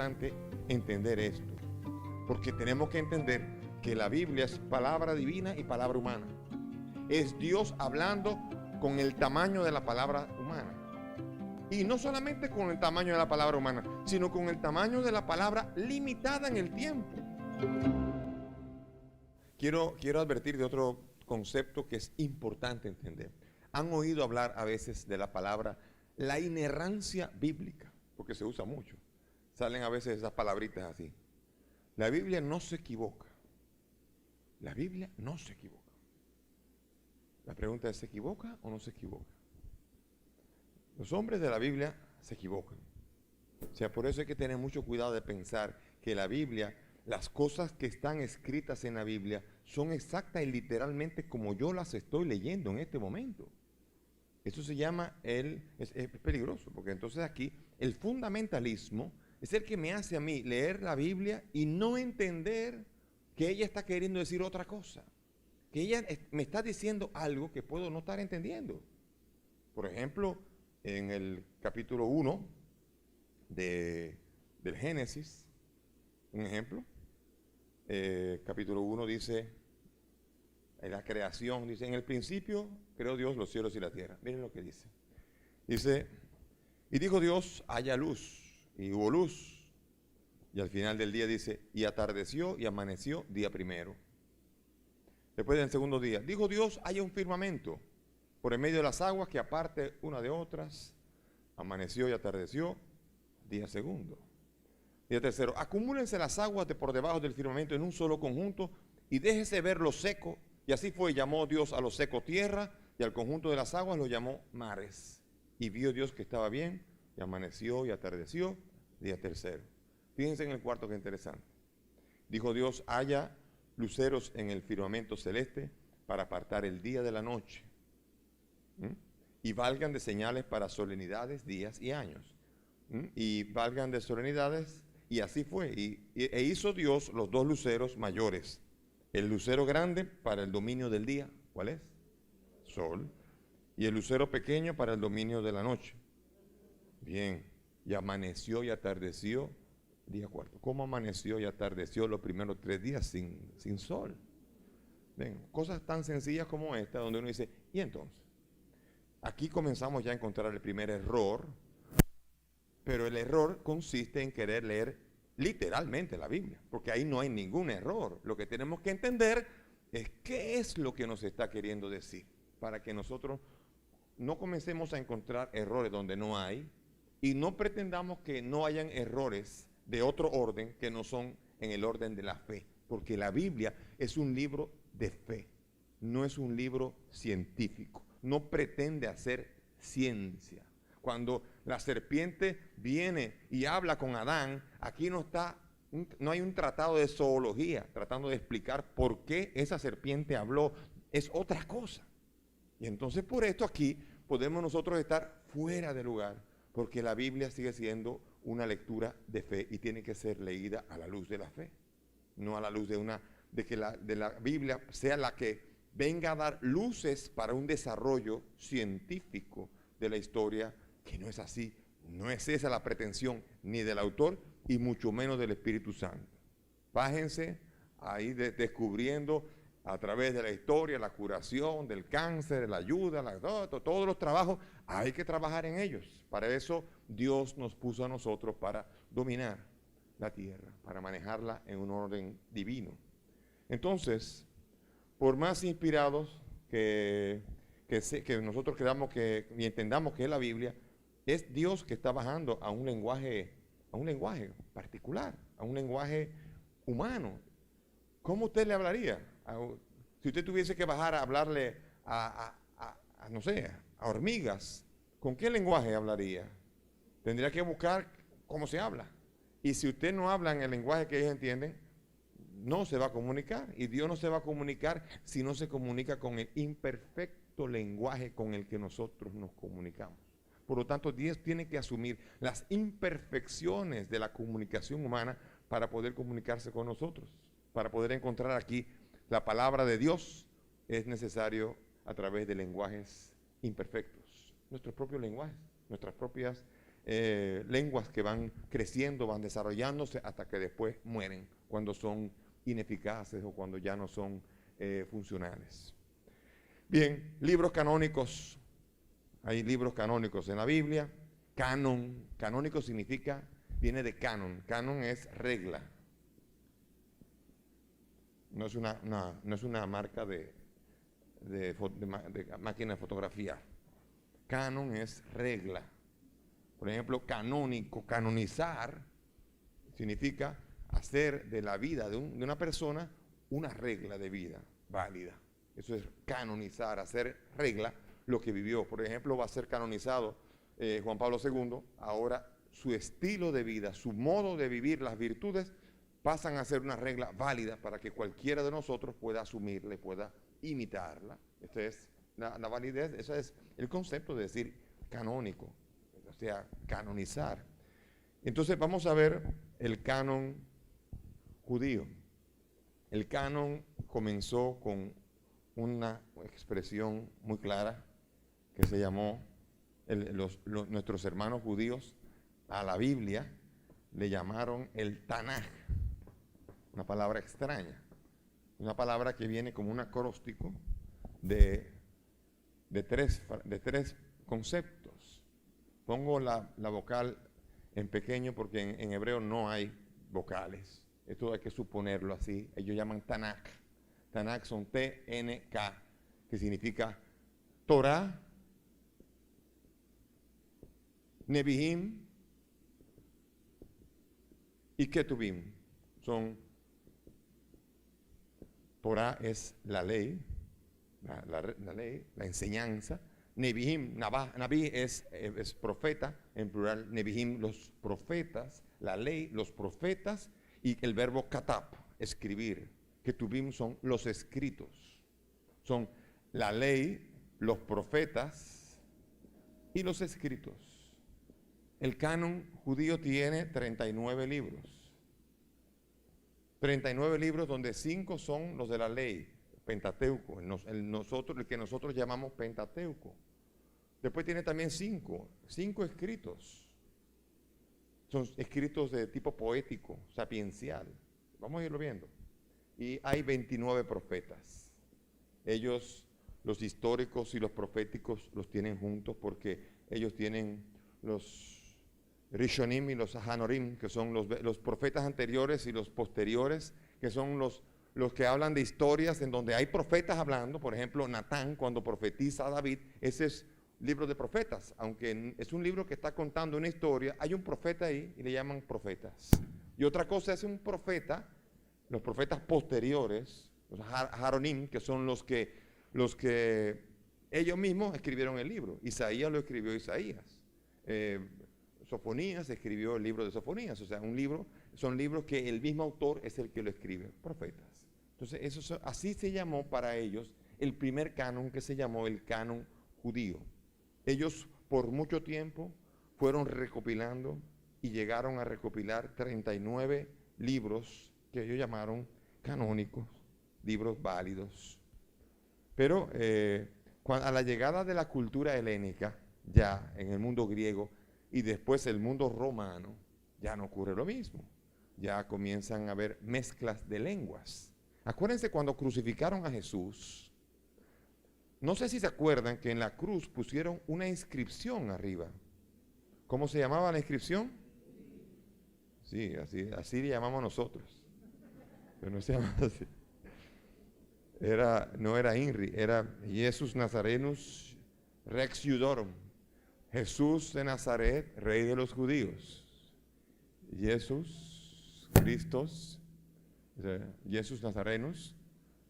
importante entender esto, porque tenemos que entender que la Biblia es palabra divina y palabra humana. Es Dios hablando con el tamaño de la palabra humana. Y no solamente con el tamaño de la palabra humana, sino con el tamaño de la palabra limitada en el tiempo. Quiero advertir de otro concepto que es importante entender. Han oído hablar a veces de la palabra la inerrancia bíblica, porque se usa mucho. Salen a veces esas palabritas así. La Biblia no se equivoca. La Biblia no se equivoca. La pregunta es, ¿se equivoca o no se equivoca? Los hombres de la Biblia se equivocan. O sea, por eso hay que tener mucho cuidado de pensar que la Biblia, las cosas que están escritas en la Biblia, son exactas y literalmente como yo las estoy leyendo en este momento. Eso se llama es peligroso, porque entonces aquí el fundamentalismo es el que me hace a mí leer la Biblia y no entender que ella está queriendo decir otra cosa. Que ella me está diciendo algo que puedo no estar entendiendo. Por ejemplo, en el capítulo 1 del Génesis, un ejemplo, capítulo 1 dice, en la creación, dice, en el principio creó Dios los cielos y la tierra. Miren lo que dice. Dice, y dijo Dios, haya luz, y hubo luz. Y al final del día dice, y atardeció y amaneció día primero. Después del segundo día, dijo Dios, haya un firmamento por en medio de las aguas que aparte una de otras. Amaneció y atardeció día segundo. Día tercero, acumúlense las aguas de por debajo del firmamento en un solo conjunto y déjese ver lo seco. Y así fue, y llamó Dios a lo seco tierra, y al conjunto de las aguas lo llamó mares. Y vio Dios que estaba bien, y amaneció y atardeció día tercero. Fíjense en el cuarto, que interesante. Dijo Dios, haya luceros en el firmamento celeste para apartar el día de la noche. Y valgan de señales para solemnidades, días y años. Y valgan de solemnidades, y así fue. E hizo Dios los dos luceros mayores. El lucero grande para el dominio del día, ¿cuál es? Sol. Y el lucero pequeño para el dominio de la noche. Bien, y amaneció y atardeció día cuarto. ¿Cómo amaneció y atardeció los primeros 3 días sin sol? Ven, cosas tan sencillas como esta, donde uno dice, ¿y entonces? Aquí comenzamos ya a encontrar el primer error, pero el error consiste en querer leer literalmente la Biblia, porque ahí no hay ningún error. Lo que tenemos que entender es qué es lo que nos está queriendo decir, para que nosotros no comencemos a encontrar errores donde no hay, y no pretendamos que no hayan errores de otro orden que no son en el orden de la fe, porque la Biblia es un libro de fe, no es un libro científico, no pretende hacer ciencia. Cuando la serpiente viene y habla con Adán, aquí no hay un tratado de zoología tratando de explicar por qué esa serpiente habló, es otra cosa. Y entonces por esto aquí podemos nosotros estar fuera de lugar, porque la Biblia sigue siendo una lectura de fe y tiene que ser leída a la luz de la fe, no a la luz de que la Biblia sea la que venga a dar luces para un desarrollo científico de la historia, que no es así. No es esa la pretensión ni del autor y mucho menos del Espíritu Santo. Bájense ahí descubriendo a través de la historia, la curación del cáncer, la ayuda, todos los trabajos, hay que trabajar en ellos. Para eso Dios nos puso a nosotros para dominar la tierra, para manejarla en un orden divino. Entonces, por más inspirados que nosotros creamos y entendamos que es la Biblia, es Dios que está bajando a un lenguaje particular, a un lenguaje humano. ¿Cómo usted le hablaría? Si usted tuviese que bajar a hablarle no sé, a hormigas, ¿con qué lenguaje hablaría? Tendría que buscar cómo se habla. Y si usted no habla en el lenguaje que ellos entienden, no se va a comunicar. Y Dios no se va a comunicar si no se comunica con el imperfecto lenguaje con el que nosotros nos comunicamos. Por lo tanto, Dios tiene que asumir las imperfecciones de la comunicación humana para poder comunicarse con nosotros. Para poder encontrar aquí la palabra de Dios, es necesario a través de lenguajes imperfectos. Nuestros propios lenguajes, nuestras propias lenguas que van creciendo, van desarrollándose hasta que después mueren cuando son ineficaces o cuando ya no son funcionales. Bien, libros canónicos. Hay libros canónicos en la Biblia. Canon, canónico significa, viene de canon. Canon es regla. No es una marca de máquina de fotografía. Canon es regla. Por ejemplo, canónico, canonizar, significa hacer de la vida de una persona una regla de vida válida. Eso es canonizar, hacer regla lo que vivió. Por ejemplo, va a ser canonizado Juan Pablo II. Ahora su estilo de vida, su modo de vivir, las virtudes, pasan a ser una regla válida para que cualquiera de nosotros pueda asumirla, pueda imitarla. Esta es la validez, ese es el concepto de decir canónico, o sea, canonizar. Entonces vamos a ver el canon judío. El canon comenzó con una expresión muy clara que se llamó, nuestros hermanos judíos a la Biblia le llamaron el Tanaj, una palabra extraña, una palabra que viene como un acróstico de tres conceptos. Pongo la vocal en pequeño porque en hebreo no hay vocales. Esto hay que suponerlo así. Ellos llaman Tanakh. Tanakh son T-N-K, que significa Torah, Nebihim y Ketubim. Torah es la ley, la ley, la enseñanza. Nebihim, Nabi es profeta, en plural, Nebihim, los profetas, la ley, los profetas, y el verbo katab, escribir. Ketubim son los escritos. Son la ley, los profetas y los escritos. El canon judío tiene 39 libros. 39 libros donde 5 son los de la ley, Pentateuco, el que nosotros llamamos Pentateuco. Después tiene también 5 escritos. Son escritos de tipo poético, sapiencial. Vamos a irlo viendo. Y hay 29 profetas. Ellos, los históricos y los proféticos, los tienen juntos porque ellos tienen los Rishonim y los Hanorim, que son los profetas anteriores y los posteriores, que son los que hablan de historias en donde hay profetas hablando. Por ejemplo, Natán, cuando profetiza a David, ese es libro de profetas, aunque es un libro que está contando una historia, hay un profeta ahí y le llaman profetas. Y otra cosa es un profeta, los profetas posteriores, los Haronim, que son los que ellos mismos escribieron el libro. Isaías lo escribió Isaías. Sofonías escribió el libro de Sofonías, o sea, son libros que el mismo autor es el que lo escribe, profetas. Entonces, así se llamó para ellos el primer canon, que se llamó el canon judío. Ellos por mucho tiempo fueron recopilando y llegaron a recopilar 39 libros que ellos llamaron canónicos, libros válidos. Pero a la llegada de la cultura helénica, ya en el mundo griego y después el mundo romano, ya no ocurre lo mismo. Ya comienzan a haber mezclas de lenguas. Acuérdense cuando crucificaron a Jesús. No sé si se acuerdan que en la cruz pusieron una inscripción arriba. ¿Cómo se llamaba la inscripción? Sí, así le llamamos nosotros. Pero no se llamaba así. No era INRI, era Jesus Nazarenus Rex Iudorum. Jesús de Nazaret, Rey de los Judíos. Jesús Christos, Jesus Nazarenus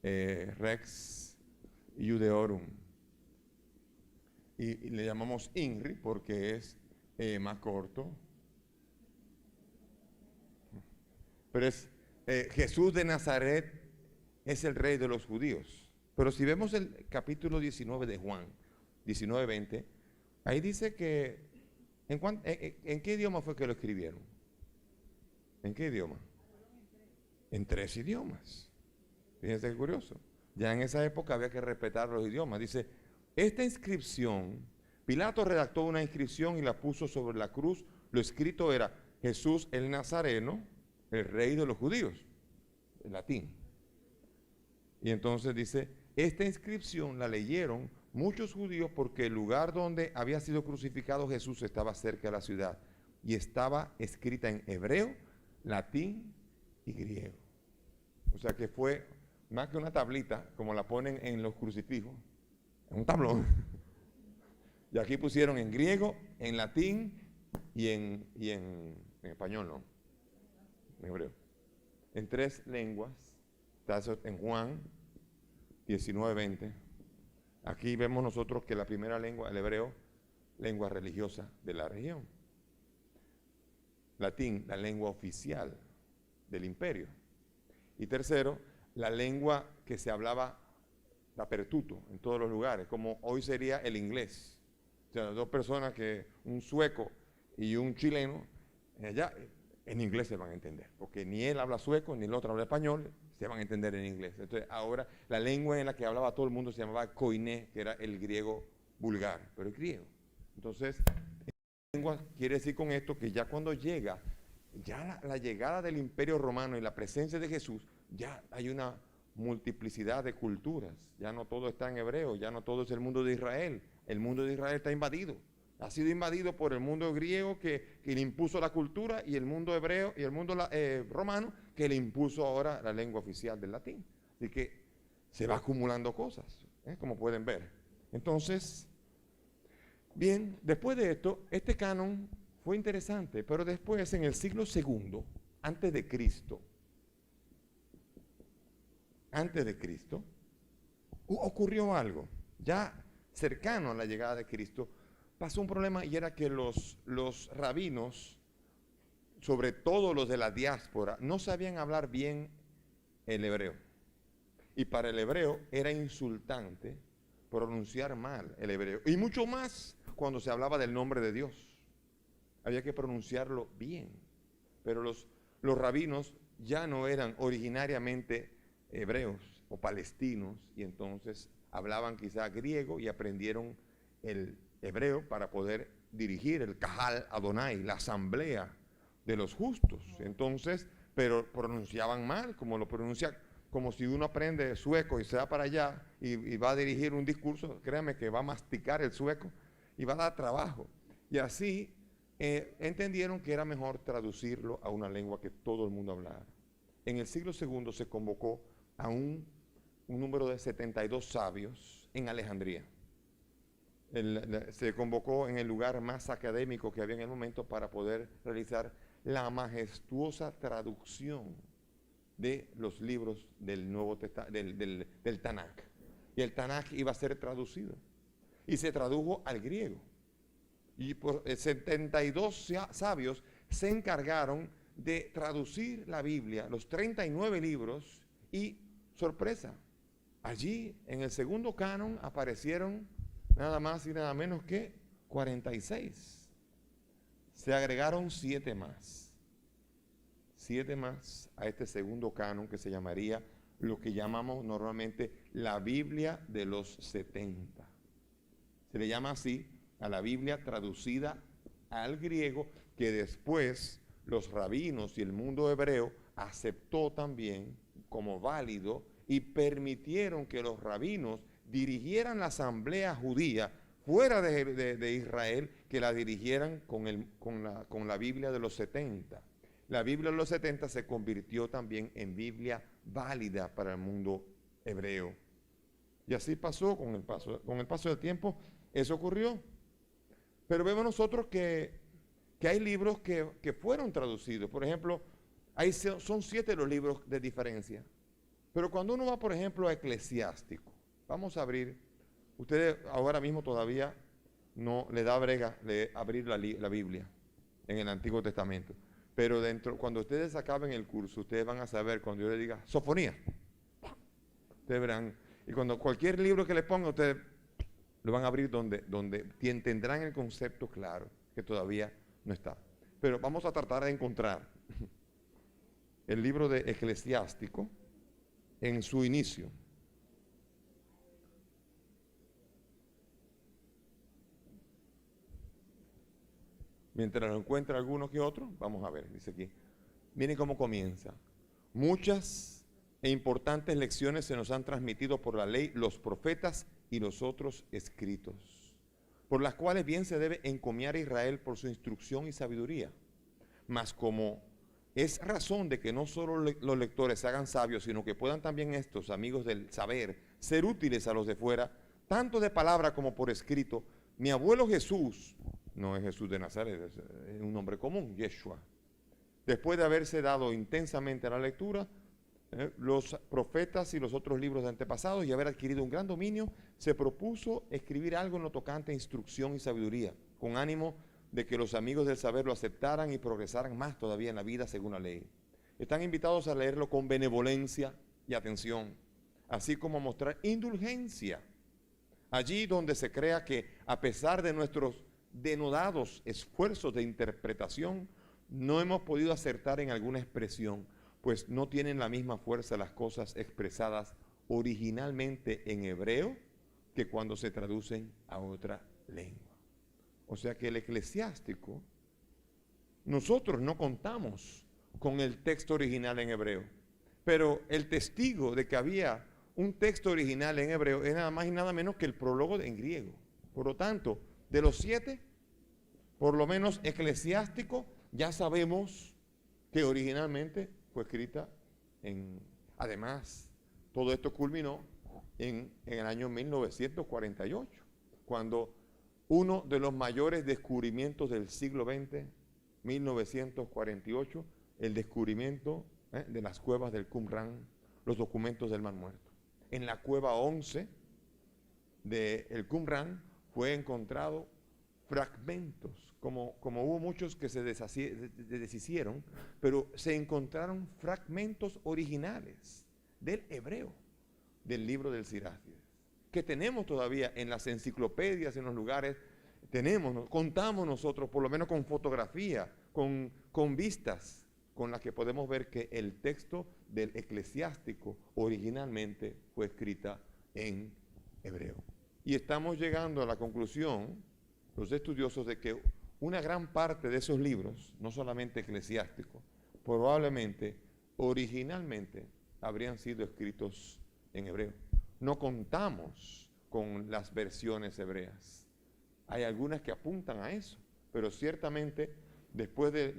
Rex Iudeorum. Y le llamamos INRI porque es más corto. Pero es Jesús de Nazaret es el Rey de los Judíos. Pero si vemos el capítulo 19 de Juan, 19-20, ahí dice que, ¿en qué idioma fue que lo escribieron? ¿En qué idioma? En 3 idiomas. Fíjense qué curioso. Ya en esa época había que respetar los idiomas. Dice, esta inscripción Pilato redactó una inscripción y la puso sobre la cruz. Lo escrito era: Jesús el Nazareno, el rey de los judíos, en latín. Y entonces dice, esta inscripción la leyeron muchos judíos porque el lugar donde había sido crucificado Jesús estaba cerca de la ciudad y estaba escrita en hebreo, latín y griego. O sea que fue más que una tablita, como la ponen en los crucifijos, en un tablón. Y aquí pusieron en griego, en latín y en español, ¿no? En hebreo. En 3 lenguas. Está eso en Juan 19:20. Aquí vemos nosotros que la primera lengua, el hebreo, lengua religiosa de la región. Latín, la lengua oficial del imperio. Y tercero, la lengua que se hablaba apertuto en todos los lugares, como hoy sería el inglés. O sea, 2 personas, que un sueco y un chileno, allá en inglés se van a entender, porque ni él habla sueco, ni el otro habla español, se van a entender en inglés. Entonces, ahora, la lengua en la que hablaba todo el mundo se llamaba koiné, que era el griego vulgar, pero es griego. Entonces, lengua quiere decir con esto que ya cuando llega, ya la llegada del Imperio Romano y la presencia de Jesús, ya hay una multiplicidad de culturas. Ya no todo está en hebreo, ya no todo es el mundo de Israel. El mundo de Israel está invadido. Ha sido invadido por el mundo griego que le impuso la cultura, y el mundo hebreo y el mundo romano que le impuso ahora la lengua oficial del latín. Así que se va acumulando cosas, como pueden ver. Entonces, bien, después de esto, este canon fue interesante, pero después, en el siglo II, antes de Cristo, ocurrió algo. Ya cercano a la llegada de Cristo, pasó un problema, y era que los rabinos, sobre todo los de la diáspora, no sabían hablar bien el hebreo. Y para el hebreo era insultante pronunciar mal el hebreo. Y mucho más cuando se hablaba del nombre de Dios. Había que pronunciarlo bien. Pero los rabinos ya no eran originariamente hebreos o palestinos, y entonces hablaban quizá griego y aprendieron el hebreo para poder dirigir el Kahal Adonai, la asamblea de los justos. Entonces, pero pronunciaban mal, como lo pronuncia, como si uno aprende sueco y se va para allá y va a dirigir un discurso, créame que va a masticar el sueco y va a dar trabajo. Y así entendieron que era mejor traducirlo a una lengua que todo el mundo hablara. En el siglo II se convocó a un número de 72 sabios en Alejandría. Se convocó en el lugar más académico que había en el momento para poder realizar la majestuosa traducción de los libros del Nuevo Testamento, del Tanakh. Y el Tanakh iba a ser traducido. Y se tradujo al griego. Y por 72 sabios se encargaron de traducir la Biblia, los 39 libros, y sorpresa, allí en el segundo canon aparecieron nada más y nada menos que 46. Se agregaron 7 más. 7 más a este segundo canon, que se llamaría lo que llamamos normalmente la Biblia de los 70. Se le llama así a la Biblia traducida al griego, que después los rabinos y el mundo hebreo aceptó también como válido, y permitieron que los rabinos dirigieran la asamblea judía fuera de Israel, que la dirigieran con la Biblia de los 70. La Biblia de los 70 se convirtió también en Biblia válida para el mundo hebreo. Y así pasó con el paso del tiempo, eso ocurrió. Pero vemos nosotros que hay libros que fueron traducidos. Por ejemplo, son 7 los libros de diferencia. Pero cuando uno va, por ejemplo, a Eclesiástico, vamos a abrir, ustedes ahora mismo todavía no le da brega abrir la Biblia en el Antiguo Testamento. Pero cuando ustedes acaben el curso, ustedes van a saber, cuando yo les diga Sofonía, ustedes verán. Y cuando cualquier libro que les ponga, ustedes lo van a abrir donde tendrán el concepto claro, que todavía no está. Pero vamos a tratar de encontrar el libro de Eclesiástico en su inicio. Mientras lo encuentra alguno que otro, vamos a ver, dice aquí. Miren cómo comienza. Muchas e importantes lecciones se nos han transmitido por la ley, los profetas y los otros escritos, por las cuales bien se debe encomiar a Israel por su instrucción y sabiduría. Mas como es razón de que no solo los lectores se hagan sabios, sino que puedan también estos amigos del saber ser útiles a los de fuera, tanto de palabra como por escrito, mi abuelo Jesús, no es Jesús de Nazaret, es un nombre común, Yeshua, después de haberse dado intensamente a la lectura, los profetas y los otros libros de antepasados y haber adquirido un gran dominio, se propuso escribir algo en lo tocante a instrucción y sabiduría, con ánimo de que los amigos del saber lo aceptaran y progresaran más todavía en la vida según la ley. Están invitados a leerlo con benevolencia y atención, así como a mostrar indulgencia allí donde se crea que, a pesar de nuestros denodados esfuerzos de interpretación, no hemos podido acertar en alguna expresión, pues no tienen la misma fuerza las cosas expresadas originalmente en hebreo que cuando se traducen a otra lengua. O sea que el eclesiástico, nosotros no contamos con el texto original en hebreo, pero el testigo de que había un texto original en hebreo es nada más y nada menos que el prólogo en griego. Por lo tanto, de los 7, por lo menos eclesiástico, ya sabemos que originalmente fue escrita en... Además, todo esto culminó en el año 1948, cuando uno de los mayores descubrimientos del siglo XX, 1948, el descubrimiento de las cuevas del Qumran, los documentos del Mar Muerto. En la cueva 11 del Qumran fue encontrado fragmentos, como hubo muchos que se deshicieron, pero se encontraron fragmentos originales del hebreo, del libro del Sirácides, que tenemos todavía en las enciclopedias, en los lugares, contamos nosotros, por lo menos con fotografía, con vistas, con las que podemos ver que el texto del eclesiástico originalmente fue escrita en hebreo. Y estamos llegando a la conclusión, los estudiosos, de que una gran parte de esos libros, no solamente eclesiásticos, probablemente, originalmente, habrían sido escritos en hebreo. No contamos con las versiones hebreas. Hay algunas que apuntan a eso, pero ciertamente después del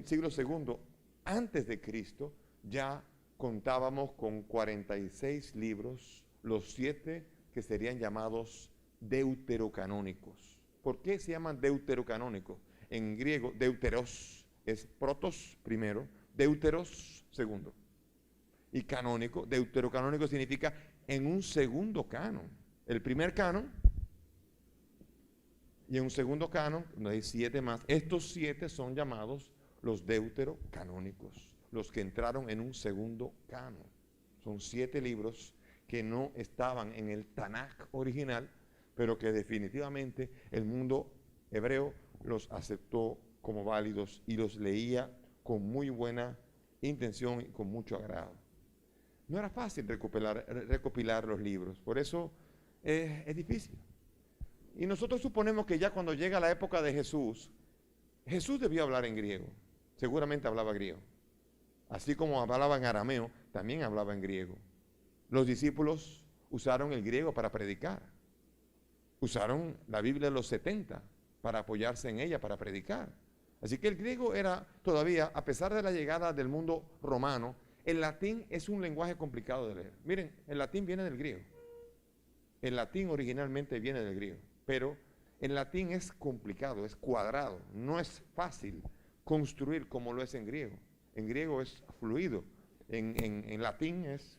siglo II antes de Cristo ya contábamos con 46 libros, los 7 que serían llamados deuterocanónicos. ¿Por qué se llaman deuterocanónicos? En griego, deuteros es protos primero, deuteros segundo. Y canónico, deuterocanónico significa en un segundo canon. El primer canon y en un segundo canon, donde hay 7 más. Estos 7 son llamados los deuterocanónicos, los que entraron en un segundo canon. Son 7 libros que no estaban en el Tanaj original, pero que definitivamente el mundo hebreo los aceptó como válidos y los leía con muy buena intención y con mucho agrado. No era fácil recopilar los libros, por eso es difícil. Y nosotros suponemos que ya cuando llega la época de Jesús, Jesús debió hablar en griego, seguramente hablaba griego. Así como hablaba en arameo, también hablaba en griego. Los discípulos usaron el griego para predicar. Usaron la Biblia de los 70 para apoyarse en ella, para predicar. Así que el griego era todavía, a pesar de la llegada del mundo romano, el latín es un lenguaje complicado de leer. Miren, el latín viene del griego. El latín originalmente viene del griego, pero el latín es complicado, es cuadrado, no es fácil construir como lo es en griego. En griego es fluido, en latín es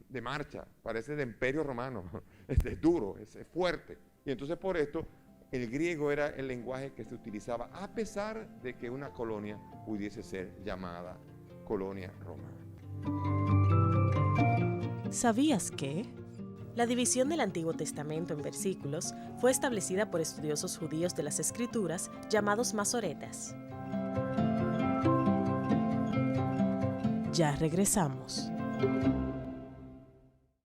de marcha, parece de imperio romano, es duro, es fuerte. Y entonces por esto el griego era el lenguaje que se utilizaba, a pesar de que una colonia pudiese ser llamada colonia romana. ¿Sabías que? La división del Antiguo Testamento en versículos fue establecida por estudiosos judíos de las Escrituras llamados masoretas. Ya regresamos.